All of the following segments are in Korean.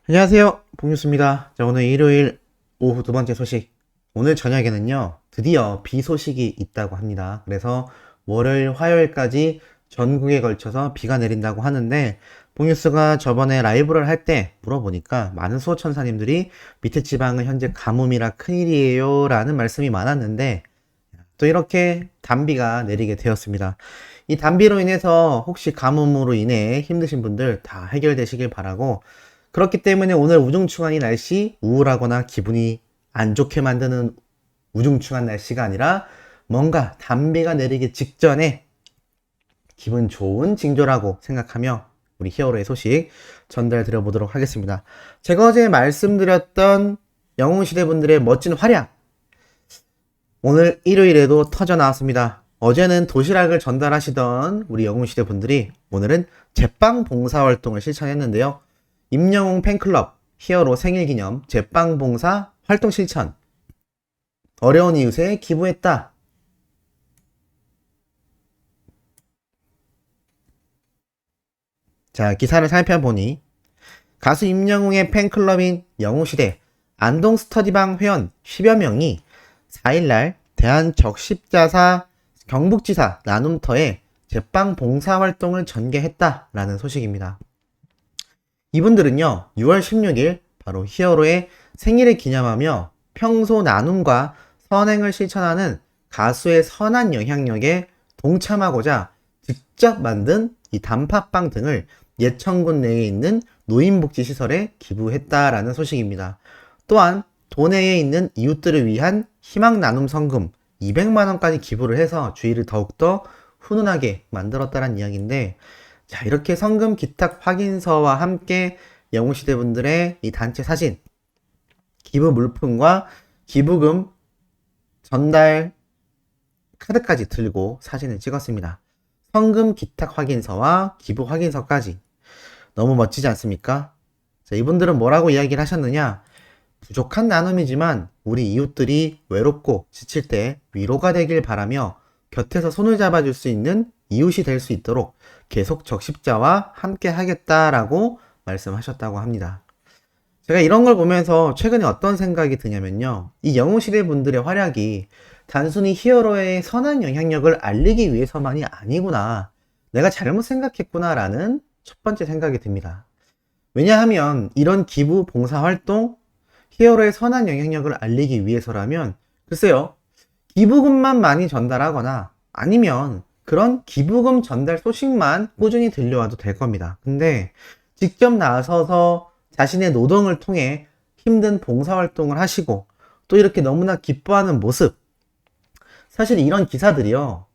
안녕하세요, 봉유수입니다. 자, 오늘 일요일 오후 두 번째 소식. 오늘 저녁에는요, 드디어 비 소식이 있다고 합니다. 그래서 월요일, 화요일까지 전국에 걸쳐서 비가 내린다고 하는데, 봉유수가 저번에 라이브를 할 때 물어보니까 많은 수호천사님들이 밑에 지방은 현재 가뭄이라 큰일이에요 라는 말씀이 많았는데, 또 이렇게 단비가 내리게 되었습니다. 이 단비로 인해서 혹시 가뭄으로 인해 힘드신 분들 다 해결되시길 바라고, 그렇기 때문에 오늘 우중충한 이 날씨, 우울하거나 기분이 안 좋게 만드는 우중충한 날씨가 아니라 뭔가 단비가 내리기 직전에 기분 좋은 징조라고 생각하며 우리 히어로의 소식 전달 드려보도록 하겠습니다. 제가 어제 말씀드렸던 영웅시대 분들의 멋진 활약, 오늘 일요일에도 터져 나왔습니다. 어제는 도시락을 전달하시던 우리 영웅시대 분들이 오늘은 제빵 봉사활동을 실천했는데요. 임영웅 팬클럽 히어로 생일기념 제빵봉사 활동 실천, 어려운 이웃에 기부했다. 자, 기사를 살펴보니 가수 임영웅의 팬클럽인 영웅시대 안동 스터디방 회원 10여 명이 4일날 대한적십자사 경북지사 나눔터에 제빵 봉사활동을 전개했다라는 소식입니다. 이분들은요, 6월 16일 바로 히어로의 생일을 기념하며 평소 나눔과 선행을 실천하는 가수의 선한 영향력에 동참하고자 직접 만든 이 단팥빵 등을 예천군 내에 있는 노인복지시설에 기부했다라는 소식입니다. 또한 도내에 있는 이웃들을 위한 희망 나눔 성금 200만원까지 기부를 해서 주의를 더욱더 훈훈하게 만들었다는 이야기인데, 자, 이렇게 성금 기탁 확인서와 함께 영웅시대 분들의 이 단체 사진, 기부 물품과 기부금 전달 카드까지 들고 사진을 찍었습니다. 성금 기탁 확인서와 기부 확인서까지. 너무 멋지지 않습니까? 자, 이분들은 뭐라고 이야기를 하셨느냐? 부족한 나눔이지만 우리 이웃들이 외롭고 지칠 때 위로가 되길 바라며 곁에서 손을 잡아줄 수 있는 이웃이 될 수 있도록 계속 적십자와 함께 하겠다라고 말씀하셨다고 합니다. 제가 이런 걸 보면서 최근에 어떤 생각이 드냐면요. 이 영웅시대 분들의 활약이 단순히 히어로의 선한 영향력을 알리기 위해서만이 아니구나. 내가 잘못 생각했구나라는 첫 번째 생각이 듭니다. 왜냐하면 이런 기부, 봉사 활동, 히어로의 선한 영향력을 알리기 위해서라면 글쎄요. 기부금만 많이 전달하거나 아니면 그런 기부금 전달 소식만 꾸준히 들려와도 될 겁니다. 근데 직접 나서서 자신의 노동을 통해 힘든 봉사활동을 하시고 또 이렇게 너무나 기뻐하는 모습, 사실 이런 기사들이요,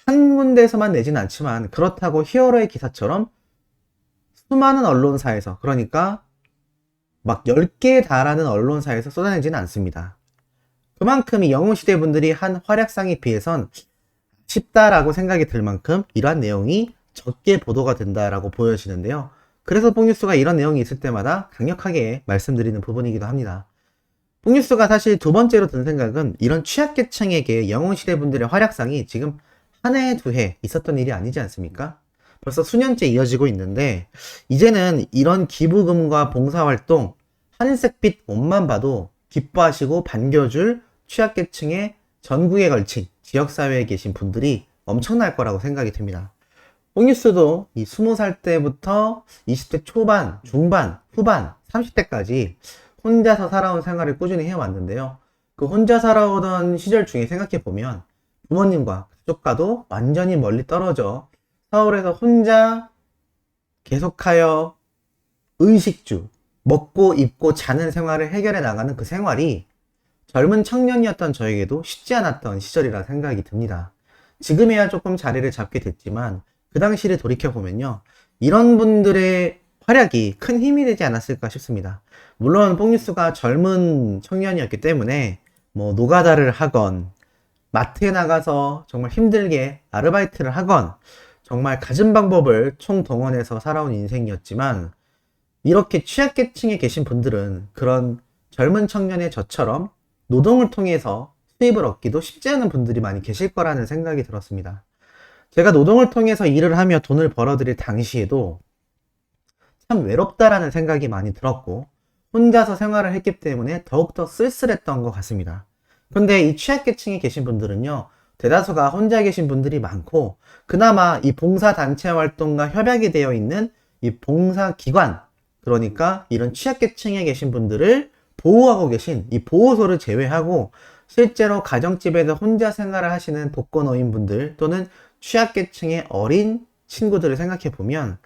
한 군데에서만 내진 않지만 그렇다고 히어로의 기사처럼 수많은 언론사에서, 그러니까 막 10개에 달하는 언론사에서 쏟아내지는 않습니다. 그만큼 이 영웅시대 분들이 한 활약상에 비해선 쉽다라고 생각이 들 만큼 이러한 내용이 적게 보도가 된다라고 보여지는데요. 그래서 뽕뉴스가 이런 내용이 있을 때마다 강력하게 말씀드리는 부분이기도 합니다. 뽕뉴스가 사실 두 번째로 든 생각은 이런 취약계층에게 영웅시대 분들의 활약상이 지금 한 해, 두 해 있었던 일이 아니지 않습니까? 벌써 수년째 이어지고 있는데 이제는 이런 기부금과 봉사활동, 하늘색빛 옷만 봐도 기뻐하시고 반겨줄 취약계층의 전국에 걸친 지역사회에 계신 분들이 엄청날 거라고 생각이 듭니다. 뽕뉴스도 이 20살 때부터 20대 초반, 중반, 후반, 30대까지 혼자서 살아온 생활을 꾸준히 해왔는데요. 그 혼자 살아오던 시절 중에 생각해보면 부모님과 가족과도 완전히 멀리 떨어져 서울에서 혼자 계속하여 의식주, 먹고 입고 자는 생활을 해결해 나가는 그 생활이 젊은 청년이었던 저에게도 쉽지 않았던 시절이라 생각이 듭니다. 지금에야 조금 자리를 잡게 됐지만 그 당시를 돌이켜보면요, 이런 분들의 활약이 큰 힘이 되지 않았을까 싶습니다. 물론 뽕뉴스가 젊은 청년이었기 때문에 뭐 노가다를 하건 마트에 나가서 정말 힘들게 아르바이트를 하건 정말 갖은 방법을 총동원해서 살아온 인생이었지만, 이렇게 취약계층에 계신 분들은 그런 젊은 청년의 저처럼 노동을 통해서 수입을 얻기도 쉽지 않은 분들이 많이 계실 거라는 생각이 들었습니다. 제가 노동을 통해서 일을 하며 돈을 벌어들일 당시에도 참 외롭다라는 생각이 많이 들었고 혼자서 생활을 했기 때문에 더욱더 쓸쓸했던 것 같습니다. 근데 이 취약계층에 계신 분들은요, 대다수가 혼자 계신 분들이 많고 그나마 이 봉사단체 활동과 협약이 되어 있는 이 봉사기관, 그러니까 이런 취약계층에 계신 분들을 보호하고 계신 이 보호소를 제외하고 실제로 가정집에서 혼자 생활을 하시는 독거노인분들 또는 취약계층의 어린 친구들을 생각해 보면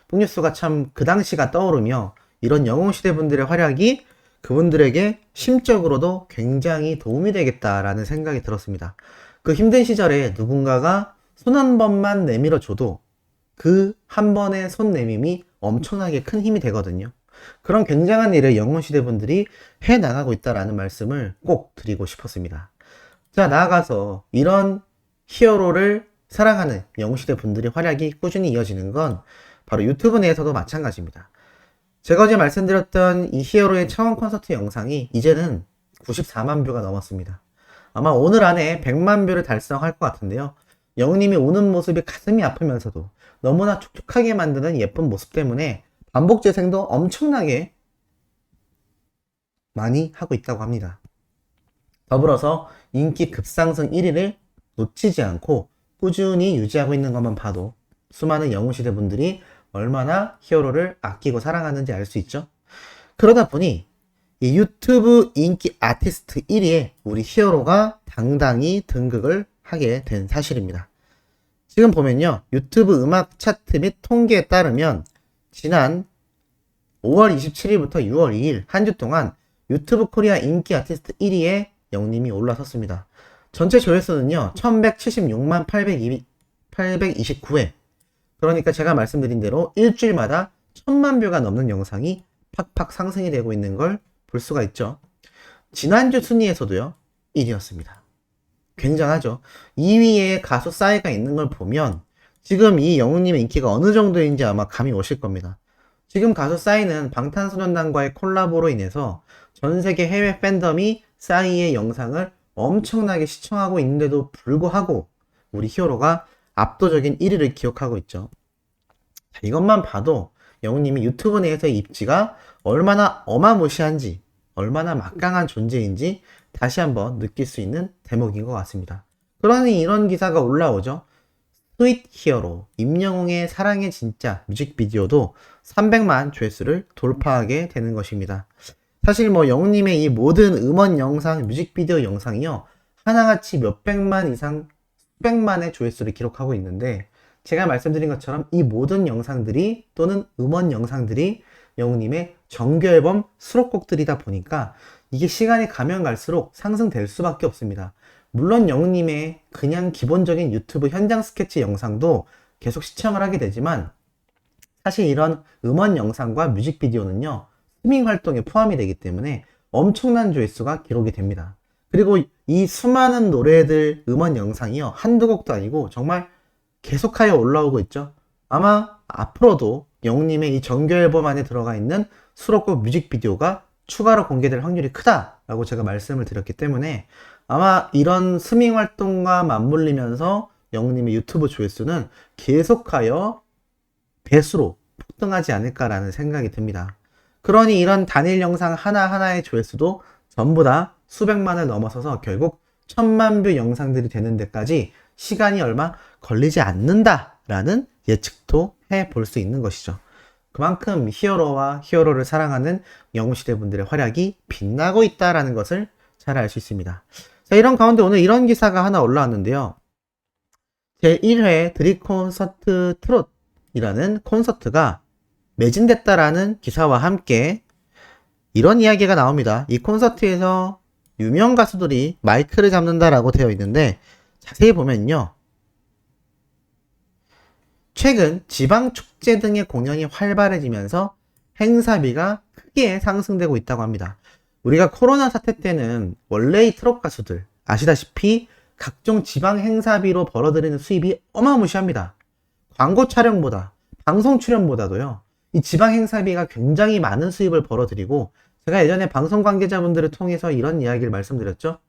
북뉴스가 참 그 당시가 떠오르며 이런 영웅시대 분들의 활약이 그분들에게 심적으로도 굉장히 도움이 되겠다라는 생각이 들었습니다. 그 힘든 시절에 누군가가 손 한 번만 내밀어 줘도 그 한 번의 손 내밈이 엄청나게 큰 힘이 되거든요. 그런 굉장한 일을 영웅시대 분들이 해나가고 있다라는 말씀을 꼭 드리고 싶었습니다. 자, 나아가서 이런 히어로를 사랑하는 영웅시대 분들의 활약이 꾸준히 이어지는 건 바로 유튜브 내에서도 마찬가지입니다. 제가 어제 말씀드렸던 이 히어로의 차원 콘서트 영상이 이제는 94만 뷰가 넘었습니다. 아마 오늘 안에 100만 뷰를 달성할 것 같은데요. 영웅님이 우는 모습이 가슴이 아프면서도 너무나 촉촉하게 만드는 예쁜 모습 때문에 반복 재생도 엄청나게 많이 하고 있다고 합니다. 더불어서 인기 급상승 1위를 놓치지 않고 꾸준히 유지하고 있는 것만 봐도 수많은 영웅시대 분들이 얼마나 히어로를 아끼고 사랑하는지 알 수 있죠. 그러다 보니 이 유튜브 인기 아티스트 1위에 우리 히어로가 당당히 등극을 하게 된 사실입니다. 지금 보면요, 유튜브 음악 차트 및 통계에 따르면 지난 5월 27일부터 6월 2일 한 주 동안 유튜브 코리아 인기 아티스트 1위에 영님이 올라섰습니다. 전체 조회수는요 1176만 829회. 그러니까 제가 말씀드린 대로 일주일마다 1000만 뷰가 넘는 영상이 팍팍 상승이 되고 있는 걸 볼 수가 있죠. 지난주 순위에서도요 1위였습니다. 굉장하죠. 2위에 가수 싸이가 있는 걸 보면 지금 이 영웅님의 인기가 어느 정도인지 아마 감이 오실 겁니다. 지금 가수 싸이는 방탄소년단과의 콜라보로 인해서 전세계 해외 팬덤이 싸이의 영상을 엄청나게 시청하고 있는데도 불구하고 우리 히어로가 압도적인 1위를 기록하고 있죠. 이것만 봐도 영웅님이 유튜브 내에서의 입지가 얼마나 어마무시한지, 얼마나 막강한 존재인지 다시 한번 느낄 수 있는 대목인 것 같습니다. 그러니 이런 기사가 올라오죠. 스윗 히어로 임영웅의 사랑의 진짜 뮤직비디오도 300만 조회수를 돌파하게 되는 것입니다. 사실 뭐 영웅님의 이 모든 음원 영상, 뮤직비디오 영상이요 하나같이 몇백만 이상 수백만의 조회수를 기록하고 있는데 제가 말씀드린 것처럼 이 모든 영상들이 또는 음원 영상들이 영웅님의 정규앨범 수록곡들이다 보니까 이게 시간이 가면 갈수록 상승될 수밖에 없습니다. 물론 영웅님의 그냥 기본적인 유튜브 현장 스케치 영상도 계속 시청을 하게 되지만 사실 이런 음원 영상과 뮤직비디오는요 스트리밍 활동에 포함이 되기 때문에 엄청난 조회수가 기록이 됩니다. 그리고 이 수많은 노래들 음원 영상이요 한두 곡도 아니고 정말 계속하여 올라오고 있죠. 아마 앞으로도 영웅님의 이 정규 앨범 안에 들어가 있는 수록곡 뮤직비디오가 추가로 공개될 확률이 크다라고 제가 말씀을 드렸기 때문에 아마 이런 스밍 활동과 맞물리면서 영웅님의 유튜브 조회수는 계속하여 배수로 폭등하지 않을까라는 생각이 듭니다. 그러니 이런 단일 영상 하나하나의 조회수도 전부 다 수백만을 넘어서서 결국 1000만 뷰 영상들이 되는 데까지 시간이 얼마 걸리지 않는다라는 예측도 해볼 수 있는 것이죠. 그만큼 히어로와 히어로를 사랑하는 영웅시대 분들의 활약이 빛나고 있다라는 것을 잘 알 수 있습니다. 자, 이런 가운데 오늘 이런 기사가 하나 올라왔는데요. 제1회 드립콘서트 트롯이라는 콘서트가 매진됐다라는 기사와 함께 이런 이야기가 나옵니다. 이 콘서트에서 유명 가수들이 마이크를 잡는다라고 되어 있는데 자세히 보면요. 최근 지방축제 등의 공연이 활발해지면서 행사비가 크게 상승되고 있다고 합니다. 우리가 코로나 사태 때는 원래의 트롯 가수들 아시다시피 각종 지방 행사비로 벌어들이는 수입이 어마무시합니다. 광고 촬영보다 방송 출연보다도요. 이 지방 행사비가 굉장히 많은 수입을 벌어들이고 제가 예전에 방송 관계자분들을 통해서 이런 이야기를 말씀드렸죠.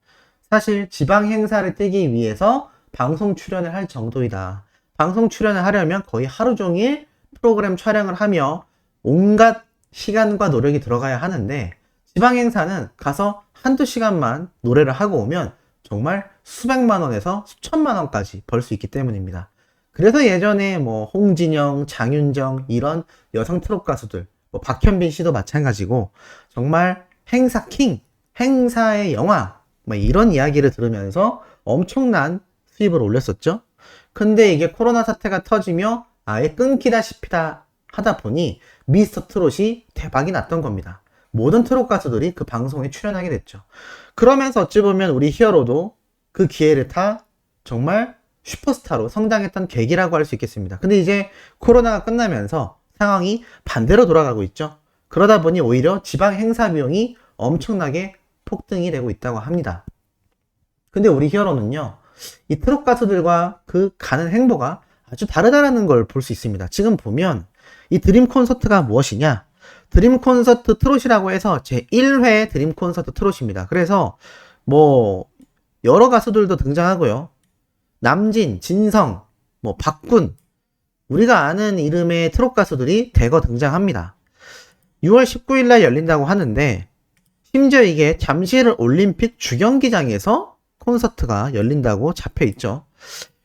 사실 지방 행사를 뛰기 위해서 방송 출연을 할 정도이다. 방송 출연을 하려면 거의 하루 종일 프로그램 촬영을 하며 온갖 시간과 노력이 들어가야 하는데 지방 행사는 가서 한두 시간만 노래를 하고 오면 정말 수백만 원에서 수천만 원까지 벌 수 있기 때문입니다. 그래서 예전에 뭐 홍진영, 장윤정 이런 여성 트롯 가수들, 뭐 박현빈 씨도 마찬가지고 정말 행사 킹, 행사의 여왕 뭐 이런 이야기를 들으면서 엄청난 수입을 올렸었죠. 근데 이게 코로나 사태가 터지며 아예 끊기다시피 하다 보니 미스터 트롯이 대박이 났던 겁니다. 모든 트롯 가수들이 그 방송에 출연하게 됐죠. 그러면서 어찌 보면 우리 히어로도 그 기회를 타 정말 슈퍼스타로 성장했던 계기라고 할 수 있겠습니다. 근데 이제 코로나가 끝나면서 상황이 반대로 돌아가고 있죠. 그러다 보니 오히려 지방 행사 비용이 엄청나게 폭등이 되고 있다고 합니다. 근데 우리 히어로는요, 이 트롯 가수들과 그 가는 행보가 아주 다르다는 걸 볼 수 있습니다. 지금 보면 이 드림 콘서트가 무엇이냐? 드림 콘서트 트롯이라고 해서 제1회 드림 콘서트 트롯입니다. 그래서 뭐 여러 가수들도 등장하고요. 남진, 진성, 뭐 박군, 우리가 아는 이름의 트롯 가수들이 대거 등장합니다. 6월 19일 날 열린다고 하는데 심지어 이게 잠실 올림픽 주경기장에서 콘서트가 열린다고 잡혀 있죠.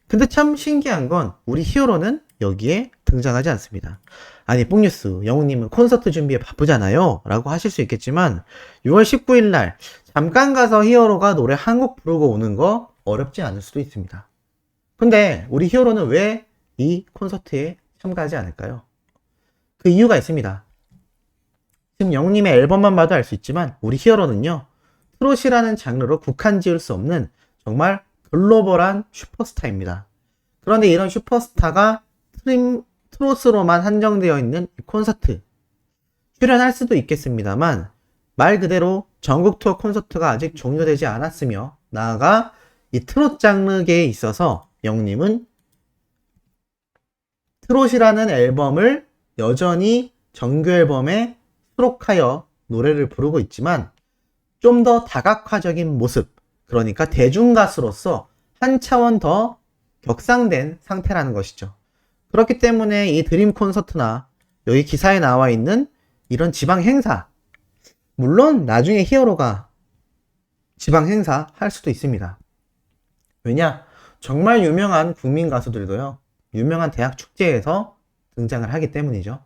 근데 참 신기한 건 우리 히어로는 여기에 등장하지 않습니다. 아니 뽕뉴스 영웅님은 콘서트 준비에 바쁘잖아요 라고 하실 수 있겠지만 6월 19일 날 잠깐 가서 히어로가 노래 한 곡 부르고 오는 거 어렵지 않을 수도 있습니다. 근데 우리 히어로는 왜 이 콘서트에 참가하지 않을까요? 그 이유가 있습니다. 지금 영웅님의 앨범만 봐도 알 수 있지만 우리 히어로는요, 트롯이라는 장르로 국한 지을 수 없는 정말 글로벌한 슈퍼스타입니다. 그런데 이런 슈퍼스타가 트롯으로만 한정되어 있는 콘서트 출연할 수도 있겠습니다만 말 그대로 전국 투어 콘서트가 아직 종료되지 않았으며 나아가 이 트롯 장르계에 있어서 영님은 트롯이라는 앨범을 여전히 정규 앨범에 수록하여 노래를 부르고 있지만 좀 더 다각화적인 모습, 그러니까 대중가수로서 한 차원 더 격상된 상태라는 것이죠. 그렇기 때문에 이 드림 콘서트나 여기 기사에 나와 있는 이런 지방 행사, 물론 나중에 히어로가 지방 행사 할 수도 있습니다. 왜냐? 정말 유명한 국민 가수들도요, 유명한 대학 축제에서 등장을 하기 때문이죠.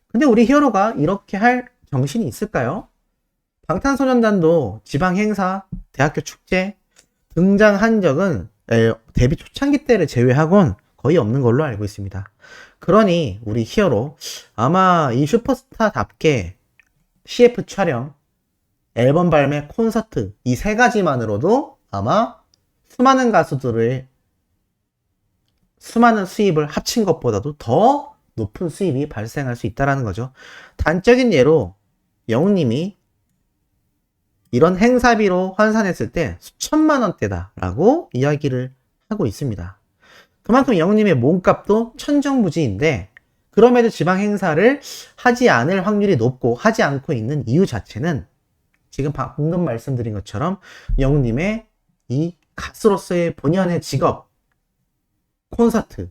근데 우리 히어로가 이렇게 할 정신이 있을까요? 방탄소년단도 지방 행사, 대학교 축제 등장한 적은 데뷔 초창기 때를 제외하곤 거의 없는 걸로 알고 있습니다. 그러니 우리 히어로 아마 이 슈퍼스타답게 CF 촬영, 앨범 발매, 콘서트 이 세 가지만으로도 아마 수많은 가수들의 수많은 수입을 합친 것보다도 더 높은 수입이 발생할 수 있다는 거죠. 단적인 예로 영웅님이 이런 행사비로 환산했을 때 수천만 원대다라고 이야기를 하고 있습니다. 그만큼 영웅님의 몸값도 천정부지인데 그럼에도 지방 행사를 하지 않을 확률이 높고 하지 않고 있는 이유 자체는 지금 방금 말씀드린 것처럼 영웅님의 이 가수로서의 본연의 직업, 콘서트,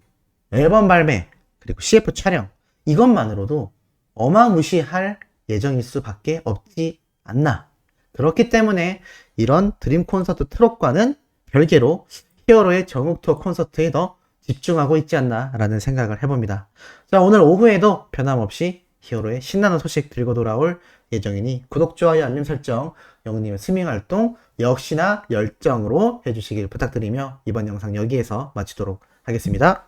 앨범 발매, 그리고 CF 촬영 이것만으로도 어마무시할 예정일 수밖에 없지 않나. 그렇기 때문에 이런 드림 콘서트 트롯과는 별개로 히어로의 전국 투어 콘서트에 더 집중하고 있지 않나 라는 생각을 해봅니다. 자, 오늘 오후에도 변함없이 히어로의 신나는 소식 들고 돌아올 예정이니 구독, 좋아요, 알림 설정, 영웅님의 스밍 활동 역시나 열정으로 해주시길 부탁드리며 이번 영상 여기에서 마치도록 하겠습니다.